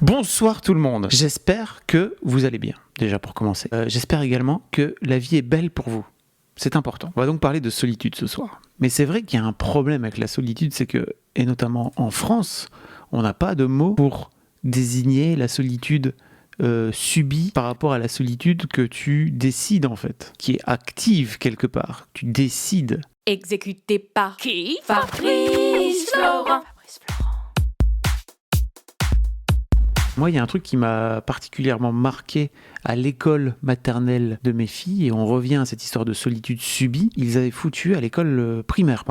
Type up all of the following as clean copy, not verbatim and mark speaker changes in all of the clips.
Speaker 1: Bonsoir tout le monde, j'espère que vous allez bien, déjà pour commencer. J'espère également que la vie est belle pour vous, c'est important. On va donc parler de solitude ce soir. Mais c'est vrai qu'il y a un problème avec la solitude, c'est que, et notamment en France, on n'a pas de mot pour désigner la solitude subie par rapport à la solitude que tu décides en fait, qui est active quelque part, tu décides.
Speaker 2: Exécuté par qui? Fabrice Florent.
Speaker 1: Moi, il y a un truc qui m'a particulièrement marqué à l'école maternelle de mes filles, et on revient à cette histoire de solitude subie. Ils avaient foutu, à l'école primaire,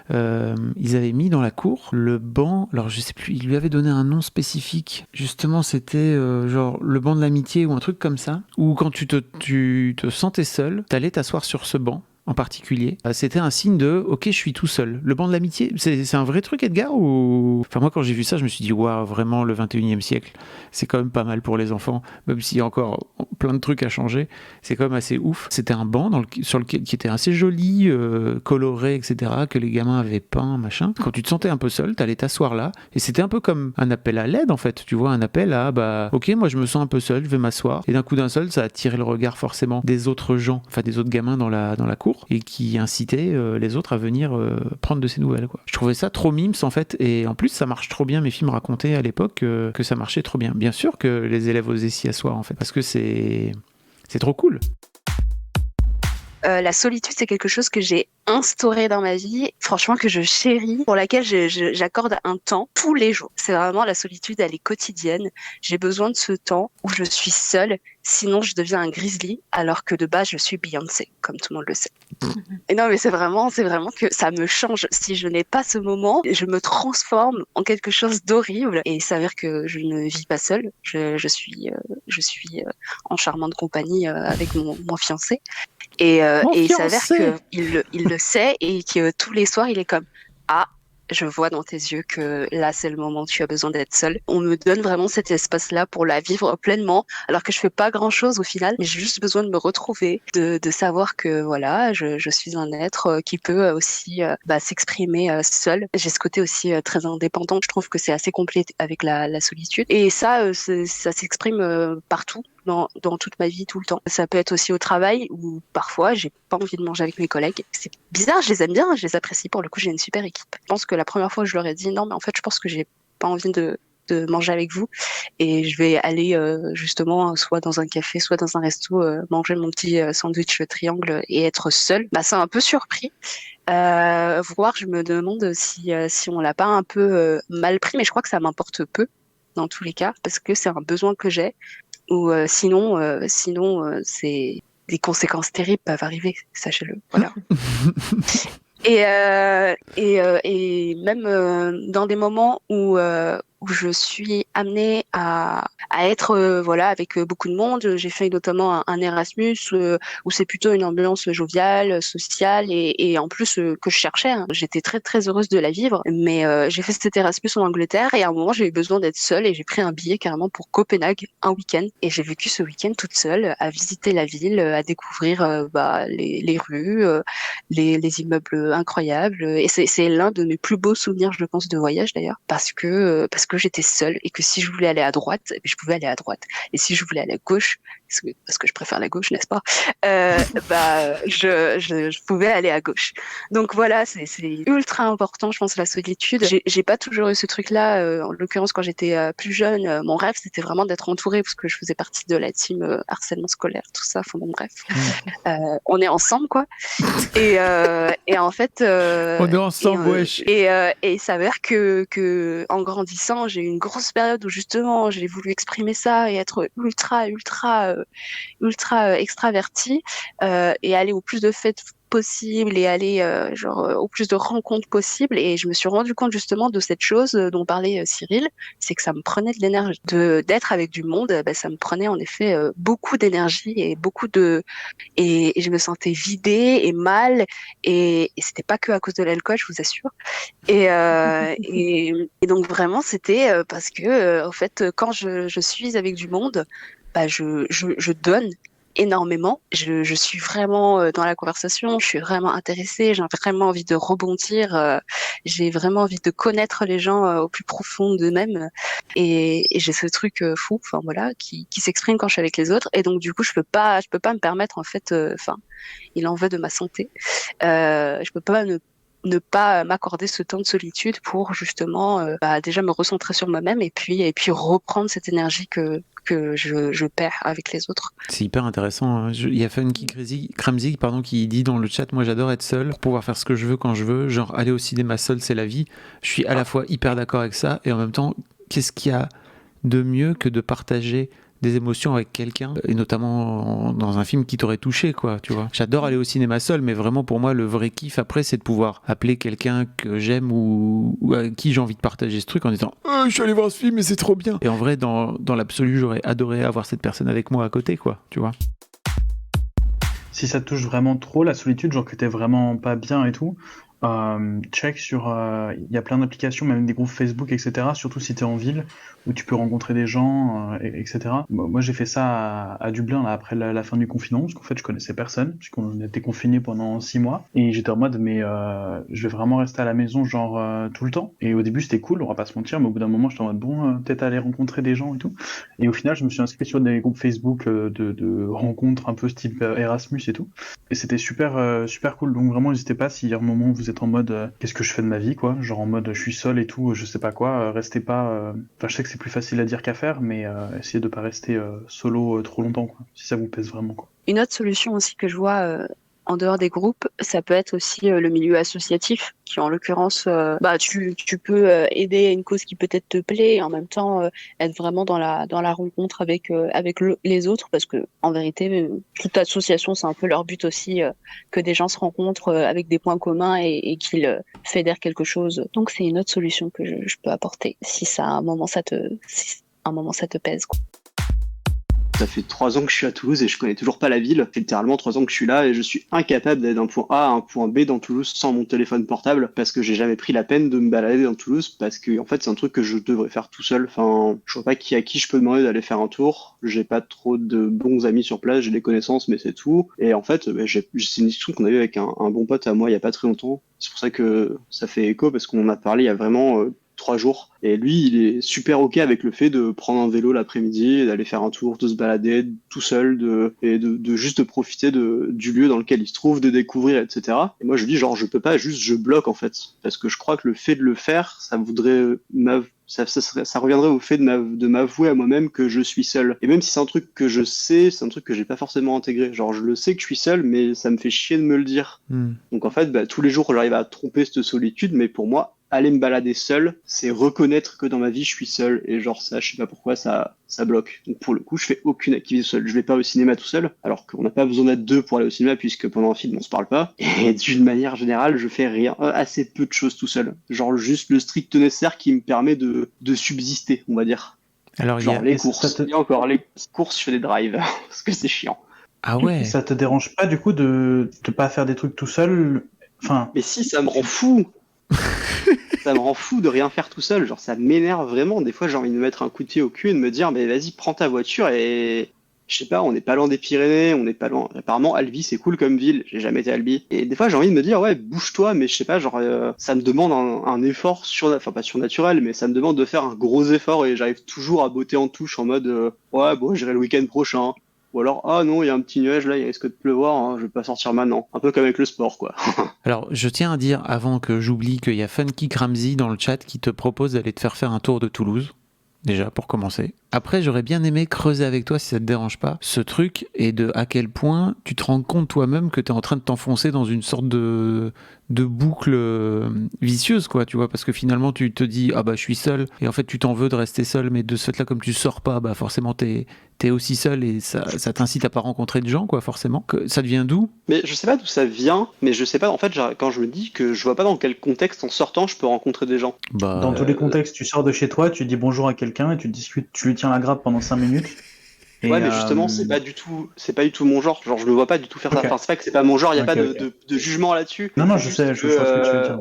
Speaker 1: ils avaient mis dans la cour le banc, alors je sais plus, ils lui avaient donné un nom spécifique. Justement, c'était genre le banc de l'amitié ou un truc comme ça, où quand tu te sentais seul, t'allais t'asseoir sur ce banc en particulier, c'était un signe de « Ok, je suis tout seul ». Le banc de l'amitié, c'est un vrai truc, Edgar, ou... Enfin, moi, quand j'ai vu ça, je me suis dit « Waouh, vraiment, le 21e siècle, c'est quand même pas mal pour les enfants, même s'il y a encore plein de trucs à changer, c'est quand même assez ouf ». C'était un banc qui était assez joli, coloré, etc., que les gamins avaient peint, machin. Quand tu te sentais un peu seul, t'allais t'asseoir là, et c'était un peu comme un appel à l'aide, en fait, tu vois, un appel à « Ok, moi, je me sens un peu seul, je vais m'asseoir ». Et d'un coup d'un seul, ça a attiré le regard forcément des autres gens, enfin des autres gamins dans la cour, et qui incitait les autres à venir prendre de ses nouvelles, quoi. Je trouvais ça trop mimes en fait, et en plus ça marche trop bien. Mes filles me racontaient à l'époque que ça marchait trop bien. Bien sûr que les élèves osaient s'y asseoir en fait, parce que c'est trop cool.
Speaker 3: La solitude, c'est quelque chose que j'ai instauré dans ma vie, franchement que je chéris, pour laquelle j'accorde un temps tous les jours. C'est vraiment la solitude, elle est quotidienne. J'ai besoin de ce temps où je suis seule, sinon je deviens un grizzly, alors que de base je suis Beyoncé, comme tout le monde le sait. Et non, mais c'est vraiment que ça me change. Si je n'ai pas ce moment, je me transforme en quelque chose d'horrible. Et il s'avère que je ne vis pas seule. Je suis en charmante compagnie avec mon fiancé. Et il s'avère qu'il le sait et que tous les soirs, il est comme « Ah, je vois dans tes yeux que là, c'est le moment où tu as besoin d'être seule. » On me donne vraiment cet espace-là pour la vivre pleinement, alors que je fais pas grand-chose au final, mais j'ai juste besoin de me retrouver, de savoir que voilà, je suis un être qui peut aussi s'exprimer seul. J'ai ce côté aussi très indépendant. Je trouve que c'est assez complet avec la solitude. Et ça, ça s'exprime partout. Dans toute ma vie, tout le temps. Ça peut être aussi au travail où parfois j'ai pas envie de manger avec mes collègues. C'est bizarre, je les aime bien, je les apprécie. Pour le coup, j'ai une super équipe. Je pense que la première fois, je leur ai dit non, mais en fait, je pense que j'ai pas envie de manger avec vous et je vais aller justement soit dans un café, soit dans un resto manger mon petit sandwich triangle et être seule. Ça m'a un peu surpris. Voir, je me demande si on l'a pas un peu mal pris, mais je crois que ça m'importe peu dans tous les cas parce que c'est un besoin que j'ai. Ou sinon, c'est des conséquences terribles peuvent arriver, sachez-le. Voilà. Et même dans des moments où je suis amenée à être voilà avec beaucoup de monde. J'ai fait notamment un Erasmus où c'est plutôt une ambiance joviale, sociale et en plus que je cherchais. Hein. J'étais très très heureuse de la vivre, mais j'ai fait cet Erasmus en Angleterre et à un moment j'ai eu besoin d'être seule et j'ai pris un billet carrément pour Copenhague un week-end et j'ai vécu ce week-end toute seule à visiter la ville, à découvrir les rues, les immeubles incroyables et c'est l'un de mes plus beaux souvenirs je pense de voyage d'ailleurs parce que j'étais seule et que si je voulais aller à droite je pouvais aller à droite et si je voulais aller à gauche parce que je préfère la gauche n'est-ce pas je pouvais aller à gauche donc voilà c'est ultra important je pense la solitude j'ai pas toujours eu ce truc là en l'occurrence quand j'étais plus jeune mon rêve c'était vraiment d'être entourée parce que je faisais partie de la team harcèlement scolaire tout ça enfin bon bref on est ensemble quoi et en fait
Speaker 1: on est ensemble wesh
Speaker 3: et il s'avère que en grandissant j'ai eu une grosse période où justement j'ai voulu exprimer ça et être ultra extravertie et aller au plus de fêtes possible et aller au plus de rencontres possibles et je me suis rendu compte justement de cette chose dont parlait Cyril, c'est que ça me prenait de l'énergie d'être avec du monde, ça me prenait en effet beaucoup d'énergie et et je me sentais vidée et mal et c'était pas que à cause de l'alcool je vous assure et donc vraiment c'était parce que en fait quand je suis avec du monde je donne énormément. Je suis vraiment dans la conversation, je suis vraiment intéressée, j'ai vraiment envie de rebondir, j'ai vraiment envie de connaître les gens au plus profond d'eux-mêmes et j'ai ce truc fou, enfin voilà, qui s'exprime quand je suis avec les autres et donc du coup je peux pas me permettre en fait, enfin il en veut de ma santé, je peux pas ne pas m'accorder ce temps de solitude pour justement déjà me recentrer sur moi-même et puis reprendre cette énergie que je perds avec les autres.
Speaker 1: C'est hyper intéressant. Hein. Il y a Funky Kramzik qui dit dans le chat, moi j'adore être seul, pour pouvoir faire ce que je veux quand je veux, genre aller au cinéma seul c'est la vie. Je suis à la fois hyper d'accord avec ça et en même temps, qu'est-ce qu'il y a de mieux que de partager des émotions avec quelqu'un, et notamment dans un film qui t'aurait touché, quoi, tu vois. J'adore aller au cinéma seul, mais vraiment pour moi, le vrai kiff après, c'est de pouvoir appeler quelqu'un que j'aime ou à qui j'ai envie de partager ce truc en disant je suis allé voir ce film et c'est trop bien. Et en vrai, dans l'absolu, j'aurais adoré avoir cette personne avec moi à côté, quoi, tu vois.
Speaker 4: Si ça te touche vraiment trop, la solitude, genre que t'es vraiment pas bien et tout, check sur... Il y a plein d'applications, même des groupes Facebook, etc. Surtout si t'es en ville, où tu peux rencontrer des gens, etc. Moi, j'ai fait ça à Dublin, là, après la fin du confinement, parce qu'en fait, je connaissais personne, puisqu'on était confinés pendant 6 mois. Et j'étais en mode, mais je vais vraiment rester à la maison, genre, tout le temps. Et au début, c'était cool, on va pas se mentir, mais au bout d'un moment, j'étais en mode, bon, peut-être aller rencontrer des gens et tout. Et au final, je me suis inscrit sur des groupes Facebook de rencontres un peu type Erasmus et tout. Et c'était super cool. Donc vraiment, n'hésitez pas si à un moment vous êtes en mode qu'est-ce que je fais de ma vie, quoi. Genre en mode je suis seul et tout, je sais pas quoi. Restez pas. Enfin, je sais que c'est plus facile à dire qu'à faire, mais essayez de pas rester solo trop longtemps, quoi. Si ça vous pèse vraiment, quoi.
Speaker 3: Une autre solution aussi que je vois en dehors des groupes, ça peut être aussi le milieu associatif, qui en l'occurrence, tu peux aider à une cause qui peut-être te plaît, et en même temps être vraiment dans la rencontre avec les autres, parce que en vérité, toute association, c'est un peu leur but aussi, que des gens se rencontrent avec des points communs et qu'ils fédèrent quelque chose. Donc c'est une autre solution que je peux apporter si ça à un moment ça te pèse, quoi.
Speaker 5: Ça fait 3 ans que je suis à Toulouse et je connais toujours pas la ville. Ça fait littéralement 3 ans que je suis là et je suis incapable d'aller d'un point A à un point B dans Toulouse sans mon téléphone portable parce que j'ai jamais pris la peine de me balader dans Toulouse parce que en fait c'est un truc que je devrais faire tout seul. Enfin, je vois pas à qui je peux demander d'aller faire un tour. J'ai pas trop de bons amis sur place, j'ai des connaissances mais c'est tout. Et en fait, c'est une discussion qu'on a eue avec un bon pote à moi il y a pas très longtemps. C'est pour ça que ça fait écho parce qu'on en a parlé il y a vraiment 3 jours. Et lui, il est super ok avec le fait de prendre un vélo l'après-midi, d'aller faire un tour, de se balader tout seul, de juste profiter du lieu dans lequel il se trouve, de découvrir, etc. Et moi, je lui dis genre, je peux pas, juste je bloque en fait, parce que je crois que le fait de le faire, ça reviendrait au fait de m'avouer à moi-même que je suis seul. Et même si c'est un truc que je sais, c'est un truc que j'ai pas forcément intégré. Genre, je le sais que je suis seul, mais ça me fait chier de me le dire. Donc en fait, tous les jours, j'arrive à tromper cette solitude, mais pour moi, aller me balader seul, c'est reconnaître que dans ma vie, je suis seul. Et genre ça, je sais pas pourquoi, ça bloque. Donc pour le coup, je fais aucune activité seule. Je vais pas au cinéma tout seul, alors qu'on n'a pas besoin d'être deux pour aller au cinéma, puisque pendant un film, on se parle pas. Et d'une manière générale, je fais assez peu de choses tout seul. Genre juste le strict nécessaire qui me permet de subsister, on va dire.
Speaker 1: Alors,
Speaker 5: genre les courses. Et encore, les courses, je fais des drives, parce que c'est chiant.
Speaker 1: Ah ouais.
Speaker 4: Ça te dérange pas du coup de pas faire des trucs tout seul? Enfin...
Speaker 5: Mais si, ça me rend fou. Ça me rend fou de rien faire tout seul, genre ça m'énerve vraiment. Des fois j'ai envie de me mettre un coup de pied au cul et de me dire mais vas-y prends ta voiture et je sais pas, on n'est pas loin des Pyrénées, on n'est pas loin. Apparemment Albi c'est cool comme ville, j'ai jamais été à Albi. Et des fois j'ai envie de me dire ouais bouge-toi, mais je sais pas, genre ça me demande un effort enfin pas surnaturel, mais ça me demande de faire un gros effort et j'arrive toujours à botter en touche en mode ouais bon j'irai le week-end prochain. Ou alors, ah non, il y a un petit nuage là, il risque de pleuvoir, hein, je vais pas sortir maintenant. Un peu comme avec le sport, quoi.
Speaker 1: Alors, je tiens à dire, avant que j'oublie, qu'il y a Funky Kramzy dans le chat qui te propose d'aller te faire un tour de Toulouse. Déjà, pour commencer. Après, j'aurais bien aimé creuser avec toi, si ça te dérange pas, ce truc et de à quel point tu te rends compte toi-même que tu es en train de t'enfoncer dans une sorte de boucle vicieuse, quoi, tu vois, parce que finalement, tu te dis, ah bah, je suis seul, et en fait, tu t'en veux de rester seul, mais de ce fait-là, comme tu sors pas, bah, forcément, t'es aussi seul, et ça t'incite à pas rencontrer de gens, quoi, forcément. Ça devient d'où?
Speaker 5: Mais je sais pas d'où ça vient, mais je sais pas, en fait, quand je me dis que je vois pas dans quel contexte, en sortant, je peux rencontrer des gens.
Speaker 1: Bah,
Speaker 4: dans tous les contextes, tu sors de chez toi, tu dis bonjour à quelqu'un, et tu discutes, tu lui tiens la grappe pendant 5 minutes. Et
Speaker 5: ouais, mais justement, c'est pas du tout mon genre. Genre, je le vois pas du tout faire ça. Enfin, c'est pas que c'est pas mon genre, y a pas de jugement là-dessus.
Speaker 4: Non, je sais, je vois ce que tu veux dire.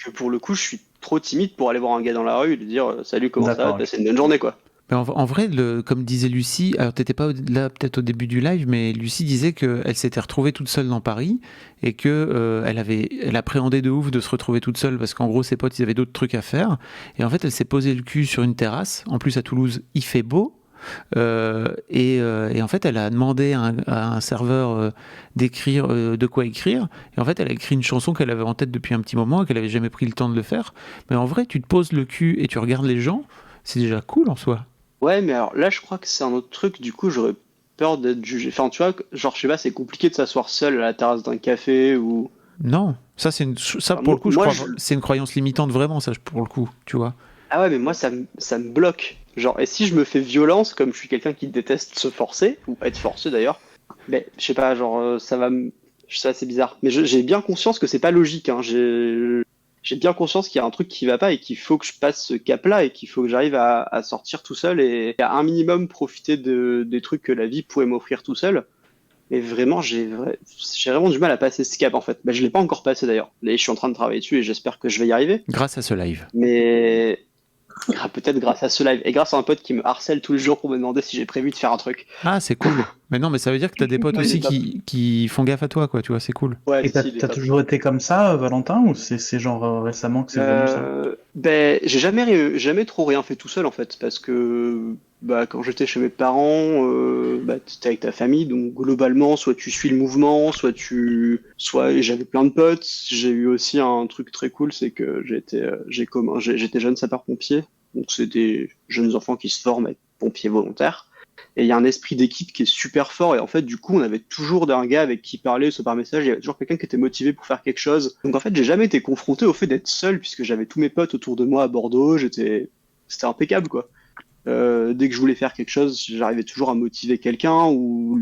Speaker 5: Que pour le coup, je suis trop timide pour aller voir un gars dans la rue et lui dire salut, comment ça va, c'est une bonne journée, quoi.
Speaker 1: Mais en vrai, comme disait Lucie, alors t'étais pas là peut-être au début du live, mais Lucie disait qu'elle s'était retrouvée toute seule dans Paris et que elle appréhendait de ouf de se retrouver toute seule parce qu'en gros ses potes ils avaient d'autres trucs à faire et en fait elle s'est posé le cul sur une terrasse. En plus à Toulouse il fait beau. Et en fait elle a demandé à un serveur d'écrire de quoi écrire et en fait elle a écrit une chanson qu'elle avait en tête depuis un petit moment et qu'elle avait jamais pris le temps de le faire, mais en vrai tu te poses le cul et tu regardes les gens, c'est déjà cool en soi.
Speaker 5: Ouais, mais alors là, je crois que c'est un autre truc, du coup, j'aurais peur d'être jugé. Enfin, tu vois, genre, je sais pas, c'est compliqué de s'asseoir seul à la terrasse d'un café ou.
Speaker 1: Non, ça
Speaker 5: Enfin,
Speaker 1: pour le coup, je
Speaker 5: moi,
Speaker 1: crois, c'est une croyance limitante vraiment, ça pour le coup, tu vois.
Speaker 5: Ah ouais, mais moi, ça me bloque. Genre, et si je me fais violence, comme je suis quelqu'un qui déteste se forcer, ou être forcé d'ailleurs, mais je sais pas, genre, ça va me. Je sais, c'est bizarre. Mais j'ai bien conscience que c'est pas logique, hein. J'ai bien conscience qu'il y a un truc qui va pas et qu'il faut que je passe ce cap-là et qu'il faut que j'arrive à sortir tout seul et à un minimum profiter des trucs que la vie pourrait m'offrir tout seul. Mais vraiment, j'ai vraiment du mal à passer ce cap en fait. Bah, je l'ai pas encore passé d'ailleurs. Là, je suis en train de travailler dessus et j'espère que je vais y arriver.
Speaker 1: Grâce à ce live.
Speaker 5: Mais peut-être grâce à ce live et grâce à un pote qui me harcèle tous les jours pour me demander si j'ai prévu de faire un truc.
Speaker 1: Ah, c'est cool. Mais non, mais ça veut dire que t'as des potes aussi qui font gaffe à toi, quoi, tu vois, c'est cool.
Speaker 5: Ouais,
Speaker 4: Et t'as
Speaker 5: si, il est
Speaker 4: t'as
Speaker 5: top.
Speaker 4: toujours été comme ça, Valentin, ou c'est genre récemment que c'est devenu ça?
Speaker 5: Ben, j'ai jamais trop rien fait tout seul en fait, parce que bah, quand j'étais chez mes parents, bah, t'étais avec ta famille, donc globalement, soit tu suis le mouvement, soit j'avais plein de potes. J'ai eu aussi un truc très cool, c'est que j'étais jeune sapeur-pompier, donc c'est des jeunes enfants qui se forment à être pompiers volontaires. Et il y a un esprit d'équipe qui est super fort. Et en fait, du coup, on avait toujours un gars avec qui parler, soit par message. Il y avait toujours quelqu'un qui était motivé pour faire quelque chose. Donc en fait, j'ai jamais été confronté au fait d'être seul, puisque j'avais tous mes potes autour de moi à Bordeaux. C'était impeccable, quoi. Dès que je voulais faire quelque chose, j'arrivais toujours à motiver quelqu'un, ou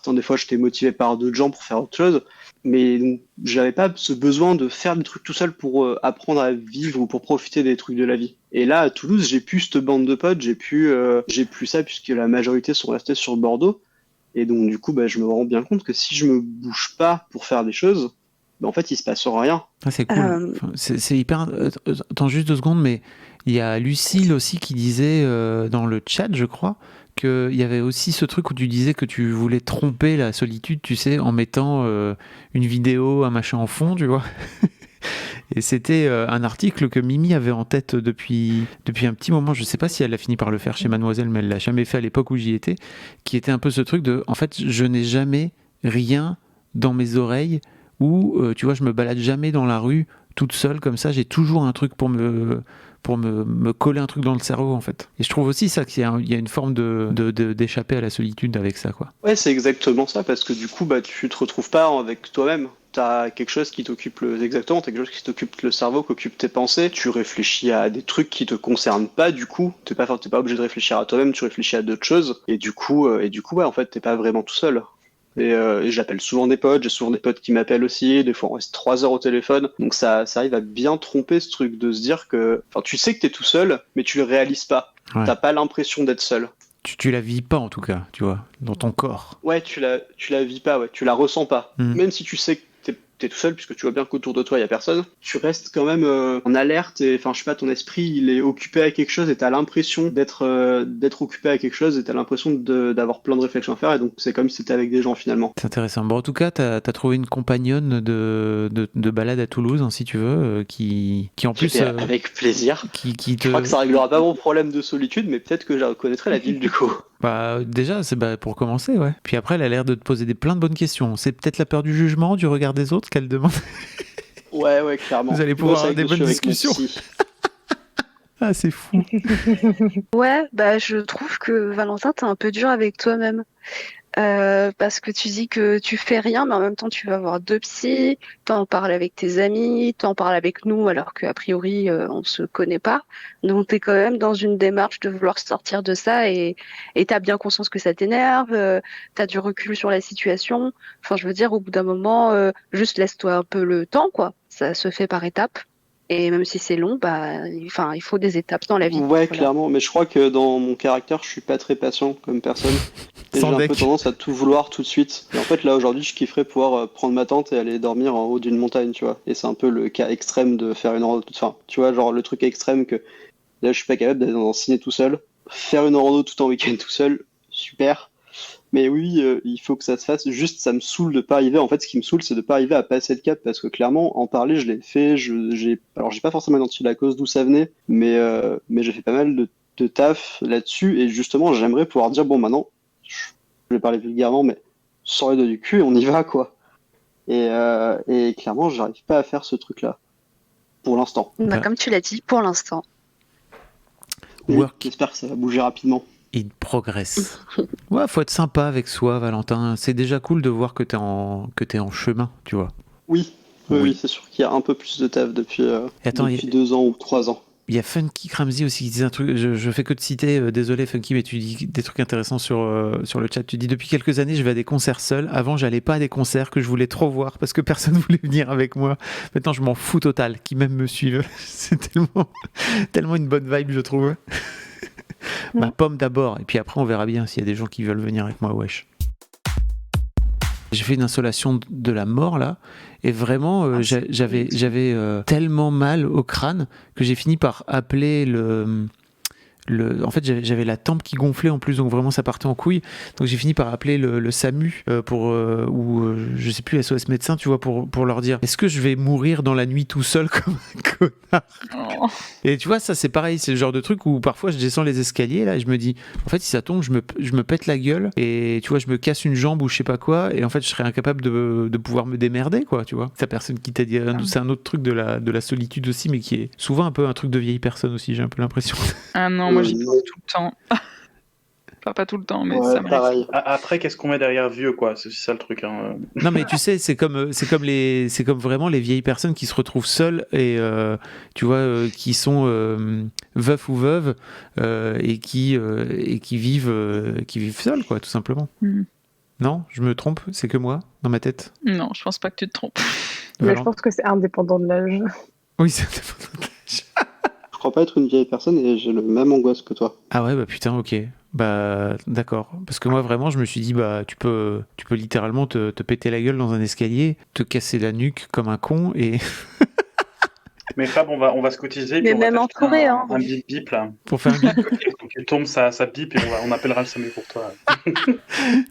Speaker 5: des fois, j'étais motivé par d'autres gens pour faire autre chose. Mais donc, j'avais pas ce besoin de faire des trucs tout seul pour apprendre à vivre ou pour profiter des trucs de la vie. Et là, à Toulouse, j'ai plus cette bande de potes, j'ai plus ça puisque la majorité sont restés sur Bordeaux. Et donc, du coup, bah, je me rends bien compte que si je me bouge pas pour faire des choses, bah, en fait, il se passe rien.
Speaker 1: Ah, c'est cool. Enfin, c'est hyper. Attends juste 2 secondes, mais il y a Lucille aussi qui disait dans le chat, je crois, qu'il y avait aussi ce truc où tu disais que tu voulais tromper la solitude, tu sais, en mettant une vidéo, un machin en fond, tu vois. Et c'était un article que Mimi avait en tête depuis un petit moment. Je sais pas si elle a fini par le faire chez Mademoiselle, mais elle l'a jamais fait à l'époque où j'y étais. Qui était un peu ce truc de, en fait, je n'ai jamais rien dans mes oreilles ou, tu vois, je me balade jamais dans la rue toute seule comme ça. J'ai toujours un truc pour me coller un truc dans le cerveau, en fait. Et je trouve aussi ça qu'il y a une forme d'échapper à la solitude avec ça, quoi.
Speaker 5: Ouais, c'est exactement ça, parce que du coup, bah, tu te retrouves pas avec toi-même. T'as quelque chose qui t'occupe exactement, t'as quelque chose qui t'occupe le cerveau, qui occupe tes pensées. Tu réfléchis à des trucs qui te concernent pas, du coup. T'es pas obligé de réfléchir à toi-même, tu réfléchis à d'autres choses. Et du coup, ouais, en fait, t'es pas vraiment tout seul. Et j'appelle souvent des potes, j'ai souvent des potes qui m'appellent aussi, des fois on reste 3 heures au téléphone. Donc ça arrive à bien tromper ce truc de se dire que, enfin, tu sais que t'es tout seul, mais tu le réalises pas.
Speaker 1: Ouais.
Speaker 5: T'as pas l'impression d'être seul.
Speaker 1: Tu la vis pas, en tout cas, tu vois, dans ton corps.
Speaker 5: Ouais, tu la vis pas, ouais, tu la ressens pas. Même si tu sais que t'es tout seul, puisque tu vois bien qu'autour de toi il y a personne, tu restes quand même en alerte et, enfin, je sais pas, ton esprit il est occupé à quelque chose et t'as l'impression d'être occupé à quelque chose et t'as l'impression d'avoir plein de réflexions à faire, et donc c'est comme si t'étais avec des gens finalement.
Speaker 1: C'est intéressant. Bon, en tout cas, t'as trouvé une compagnonne de balade à Toulouse, hein, si tu veux, qui en plus...
Speaker 5: Avec plaisir.
Speaker 1: qui te...
Speaker 5: Je crois que ça réglera pas mon problème de solitude, mais peut-être que je reconnaîtrai la ville du coup.
Speaker 1: Bah, déjà, c'est pour commencer, ouais. Puis après, elle a l'air de te poser plein de bonnes questions. C'est peut-être la peur du jugement, du regard des autres qu'elle demande.
Speaker 5: Ouais, clairement.
Speaker 1: Vous allez pouvoir avoir des bonnes discussions. Ah, c'est fou.
Speaker 3: Ouais, bah je trouve que Valentin, t'es un peu dur avec toi-même. Parce que tu dis que tu fais rien, mais en même temps tu vas voir 2 psys, t'en parles avec tes amis, t'en parles avec nous, alors qu'a priori on se connaît pas. Donc t'es quand même dans une démarche de vouloir sortir de ça, et t'as bien conscience que ça t'énerve, t'as du recul sur la situation. Enfin, je veux dire, au bout d'un moment, juste laisse-toi un peu le temps, quoi. Ça se fait par étapes. Et même si c'est long, il faut des étapes dans la vie.
Speaker 5: Ouais,
Speaker 3: Voilà.
Speaker 5: clairement, mais je crois que dans mon caractère, je suis pas très patient comme personne. Et j'ai
Speaker 1: Sans
Speaker 5: un peu
Speaker 1: deck.
Speaker 5: tendance à tout vouloir tout de suite. Et en fait, là, aujourd'hui, je kifferais pouvoir prendre ma tente et aller dormir en haut d'une montagne, tu vois. Et c'est un peu le cas extrême de faire une randonnée. Enfin, tu vois, genre le truc extrême que là, je suis pas capable d'aller dans un ciné tout seul. faire une rando tout en week-end tout seul, super. Mais oui, il faut que ça se fasse. Juste, ça me saoule de pas arriver. En fait, ce qui me saoule, c'est de pas arriver à passer le cap parce que clairement, en parler, je l'ai fait. Alors, j'ai pas forcément identifié la cause d'où ça venait, mais j'ai fait pas mal de taf là-dessus. Et justement, j'aimerais pouvoir dire bon, maintenant, je vais parler vulgairement, mais sors les doigts du cul et on y va, quoi. Et clairement, j'arrive pas à faire ce truc-là pour l'instant.
Speaker 3: Bah, comme tu l'as dit, pour l'instant.
Speaker 5: Mais
Speaker 1: Work
Speaker 5: j'espère que ça va bouger rapidement.
Speaker 1: in progress. Ouais, faut être sympa avec soi, Valentin. C'est déjà cool de voir que t'es en chemin, tu vois.
Speaker 5: Oui,
Speaker 1: Oui.
Speaker 5: oui, c'est sûr qu'il y a un peu plus de taf depuis,
Speaker 1: Et attends,
Speaker 5: depuis 2 ans ou 3 ans.
Speaker 1: Il y a Funky Cramsy aussi qui disait un truc, je fais que te citer, désolé Funky, mais tu dis des trucs intéressants sur le chat. Tu dis depuis quelques années, je vais à des concerts seul. Avant, j'allais pas à des concerts que je voulais trop voir parce que personne voulait venir avec moi. Maintenant, je m'en fous total, qui même me suivent. C'est tellement une bonne vibe, je trouve. Ma pomme d'abord, et puis après, on verra bien s'il y a des gens qui veulent venir avec moi, wesh. J'ai fait une insolation de la mort là, et vraiment j'avais tellement mal au crâne que j'ai fini par appeler en fait j'avais la tempe qui gonflait en plus, donc vraiment ça partait en couille, donc j'ai fini par appeler le SAMU je sais plus, SOS médecin, tu vois, pour leur dire est-ce que je vais mourir dans la nuit tout seul comme un connard. Et tu vois, ça c'est pareil, c'est le genre de truc où parfois je descends les escaliers là et je me dis en fait si ça tombe je me pète la gueule et tu vois je me casse une jambe ou je sais pas quoi, et en fait je serais incapable de pouvoir me démerder, quoi, tu vois. C'est personne qui t'a dit, c'est un autre truc de la solitude aussi, mais qui est souvent un peu un truc de vieille personne aussi, j'ai un peu l'impression.
Speaker 6: Ah non, moi j'y pense tout le temps. Enfin, pas tout le temps, mais
Speaker 5: Ouais,
Speaker 6: ça m'arrive.
Speaker 5: pareil.
Speaker 4: Après, qu'est-ce qu'on met derrière vieux, quoi? C'est aussi ça le truc. Hein.
Speaker 1: Non mais tu sais, c'est comme vraiment les vieilles personnes qui se retrouvent seules et tu vois qui sont veufs ou veuves et qui vivent seules, quoi, tout simplement. Non, je me trompe, c'est que moi dans ma tête.
Speaker 6: Non, je pense pas que tu te trompes.
Speaker 7: Mais je pense que c'est indépendant de l'âge.
Speaker 1: Oui, c'est indépendant de l'âge.
Speaker 5: Je crois pas être une vieille personne et j'ai le même angoisse que toi.
Speaker 1: Ah ouais, bah putain, ok. Bah d'accord. Parce que moi vraiment je me suis dit bah tu peux littéralement te péter la gueule dans un escalier, te casser la nuque comme un con et
Speaker 4: Mais Fab, on va se cotiser.
Speaker 3: Mais
Speaker 4: puis on va
Speaker 3: même
Speaker 4: t'acheter
Speaker 3: entouré, hein.
Speaker 4: un bip là.
Speaker 1: pour faire un bip.
Speaker 4: Quand tu tombes, ça bip et on appellera le SAMU pour toi.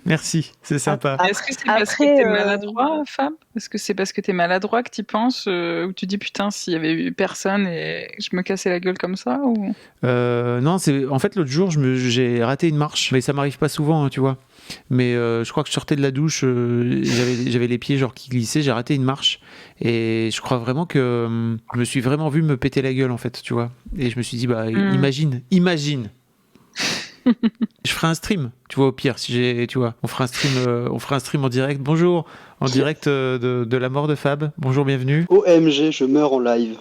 Speaker 1: Merci, c'est sympa.
Speaker 6: Est-ce que c'est parce que t'es maladroit, Fab? Est-ce que c'est parce que t'es maladroit que t'y penses, ou tu dis putain s'il y avait eu personne et je me cassais la gueule comme ça, ou...
Speaker 1: Non, c'est en fait l'autre jour j'ai raté une marche, mais ça m'arrive pas souvent, hein, tu vois. Mais je crois que je sortais de la douche, j'avais les pieds genre qui glissaient, j'ai raté une marche et je crois vraiment que je me suis vraiment vu me péter la gueule en fait, tu vois. Et je me suis dit bah imagine. Je ferai un stream, tu vois, au pire si j'ai, tu vois, on fera un stream en direct. Bonjour, en direct de la mort de Fab. Bonjour, bienvenue.
Speaker 5: OMG, je meurs en live.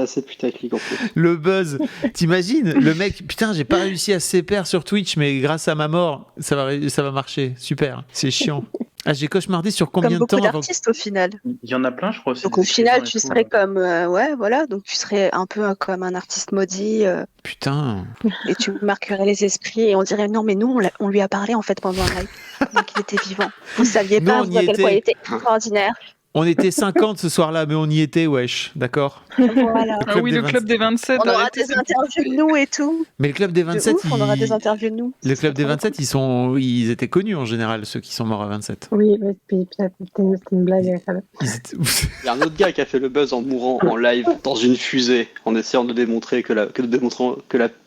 Speaker 5: C'est putaclic en plus.
Speaker 1: Le buzz, t'imagines le mec, putain, j'ai pas réussi à se perdre sur Twitch, mais grâce à ma mort, ça va marcher, super. C'est chiant. Ah, j'ai cauchemardé sur combien
Speaker 3: Comme
Speaker 1: de temps
Speaker 3: beaucoup
Speaker 1: avant...
Speaker 3: d'artistes au final.
Speaker 4: Il y en a plein, je crois aussi.
Speaker 3: Donc au final, tu serais comme, ouais, voilà, donc tu serais un peu comme un artiste maudit
Speaker 1: Putain.
Speaker 3: et tu marquerais les esprits et on dirait non mais nous on lui a parlé en fait pendant un live, pendant qu'il était vivant. Vous saviez
Speaker 1: Nous,
Speaker 3: pas
Speaker 1: on
Speaker 3: vous,
Speaker 1: y
Speaker 3: à quel point il
Speaker 1: était.
Speaker 3: était extraordinaire.
Speaker 1: On était 50 ce soir-là, mais on y était, wesh, d'accord.
Speaker 3: Voilà.
Speaker 6: Ah oui, le club des 27.
Speaker 3: On aura
Speaker 6: arrêtez,
Speaker 3: des interviews de nous et tout.
Speaker 1: Mais le club des
Speaker 3: De
Speaker 1: 27,
Speaker 3: ouf, on aura des interviews de nous.
Speaker 1: le club des 27, ils étaient connus en général, ceux qui sont morts à 27.
Speaker 7: Oui, mais puis peut-être c'était une blague.
Speaker 1: Ils étaient...
Speaker 5: Il y a un autre gars qui a fait le buzz en mourant en live dans une fusée en essayant de démontrer que la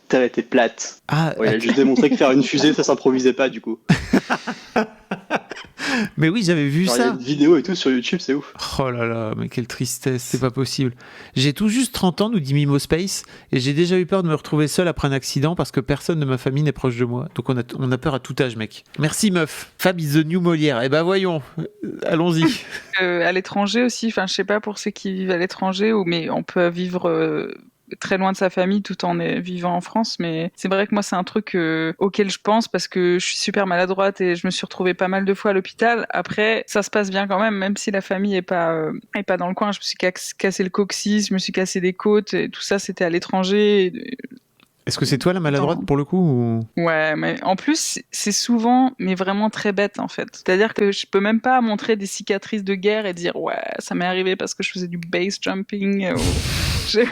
Speaker 5: Terre était plate.
Speaker 1: Ah,
Speaker 5: Ouais, il a juste démontré que faire une fusée ça s'improvisait pas du coup.
Speaker 1: mais oui, j'avais vu
Speaker 5: Genre, il y a
Speaker 1: ça.
Speaker 5: une vidéo et tout sur YouTube, c'est ouf.
Speaker 1: Oh là là, mais quelle tristesse, c'est pas possible. J'ai tout juste 30 ans, nous dit Mimo Space, et j'ai déjà eu peur de me retrouver seul après un accident parce que personne de ma famille n'est proche de moi. Donc on a peur à tout âge, mec. Merci meuf. Fab is the new Molière. Eh ben voyons, allons-y.
Speaker 6: À l'étranger aussi, enfin je sais pas pour ceux qui vivent à l'étranger, mais on peut vivre très loin de sa famille tout en vivant en France, mais c'est vrai que moi c'est un truc auquel je pense parce que je suis super maladroite et je me suis retrouvée pas mal de fois à l'hôpital. Après ça se passe bien quand même si la famille est pas dans le coin. Je me suis cassé le coccyx, je me suis cassé des côtes et tout ça c'était à l'étranger.
Speaker 1: Est-ce que c'est toi la maladroite pour le coup ou...
Speaker 6: Ouais, mais en plus, c'est souvent, mais vraiment très bête en fait. C'est-à-dire que je peux même pas montrer des cicatrices de guerre et dire ouais, ça m'est arrivé parce que je faisais du base jumping. C'est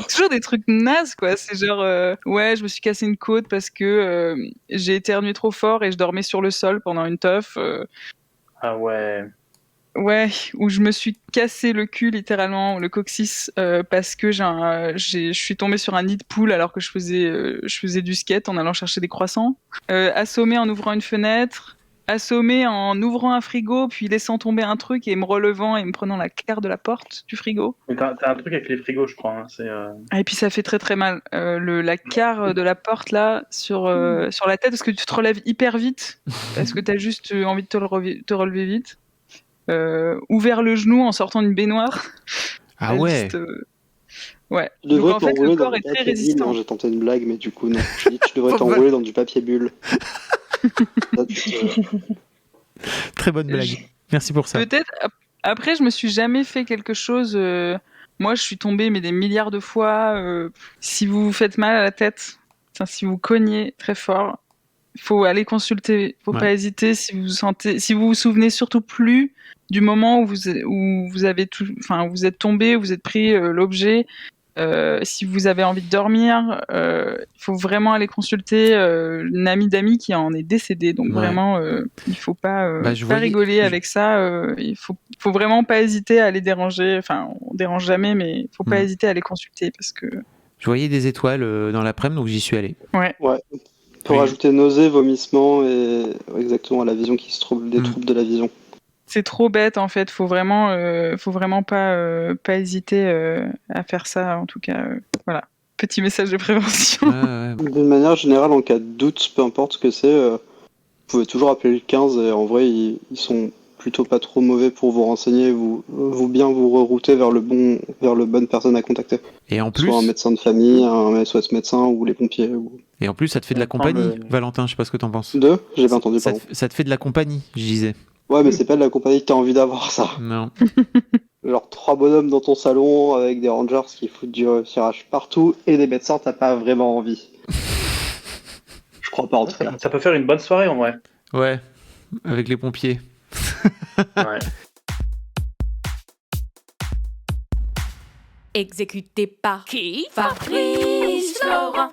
Speaker 6: toujours des trucs nazes, quoi. C'est genre, ouais, je me suis cassé une côte parce que j'ai éternué trop fort et je dormais sur le sol pendant une teuf.
Speaker 4: Ah ouais.
Speaker 6: Ouais, où je me suis cassé le cul littéralement, le coccyx, parce que je suis tombée sur un nid de poule alors que je faisais du skate en allant chercher des croissants. Assommée en ouvrant une fenêtre, assommée en ouvrant un frigo, puis laissant tomber un truc et me relevant et me prenant la carre de la porte du frigo.
Speaker 4: Mais t'as un truc avec les frigos, je crois.
Speaker 6: Et puis ça fait très très mal. La carre de la porte là sur la tête parce que tu te relèves hyper vite parce que t'as juste envie de te relever vite. Ouvert le genou en sortant d'une baignoire.
Speaker 1: Ah ouais.
Speaker 6: Ouais.
Speaker 5: Tu
Speaker 6: Donc
Speaker 5: devrais
Speaker 6: en fait, le
Speaker 5: t'enrouler dans
Speaker 6: corps
Speaker 5: du
Speaker 6: est très
Speaker 5: papier bulle.
Speaker 6: résistant.
Speaker 5: Non, j'ai tenté une blague, mais du coup, non. Je dis, tu devrais t'enrouler dans du papier bulle. Ça,
Speaker 1: Très bonne blague. Merci pour ça.
Speaker 6: Peut-être. Après, je me suis jamais fait quelque chose. Moi, je suis tombée, mais des milliards de fois. Si vous vous faites mal à la tête, si vous cognez très fort, il faut aller consulter. Faut pas hésiter. Si vous vous souvenez surtout plus du moment où vous avez vous êtes tombé, vous êtes pris l'objet. Si vous avez envie de dormir, il faut vraiment aller consulter une amie d'amis qui en est décédée. Donc vraiment, il faut pas rigoler avec ça. Il faut vraiment pas hésiter à aller déranger. Enfin, on dérange jamais, mais il faut pas hésiter à aller consulter parce que.
Speaker 1: Je voyais des étoiles dans l'après-midi, donc j'y suis allé.
Speaker 6: Ouais.
Speaker 5: Pour rajouter nausées, vomissements et exactement la vision qui se trouble, des troubles de la vision.
Speaker 6: C'est trop bête en fait. Faut vraiment pas hésiter à faire ça. En tout cas, voilà. Petit message de prévention.
Speaker 5: D'une manière générale, en cas de doute, peu importe ce que c'est, vous pouvez toujours appeler le 15 et en vrai, ils sont plutôt pas trop mauvais pour vous renseigner, vous rerouter vers le bonne personne à contacter.
Speaker 1: Et en plus,
Speaker 5: soit un médecin de famille, un SOS médecin ou les pompiers.
Speaker 1: Et en plus, ça te fait de la compagnie, Valentin. Je sais pas ce que t'en penses.
Speaker 5: J'ai pas entendu.
Speaker 1: Ça te fait de la compagnie, je disais.
Speaker 5: Ouais, mais c'est pas de la compagnie que t'as envie d'avoir, ça.
Speaker 1: Non.
Speaker 5: Genre 3 bonhommes dans ton salon avec des rangers qui foutent du tirage partout et des médecins, t'as pas vraiment envie. Je crois pas en tout cas.
Speaker 4: Ça peut faire une bonne soirée en vrai.
Speaker 1: Ouais, avec les pompiers.
Speaker 4: Ouais.
Speaker 2: Exécuté par qui? Fabrice Florent.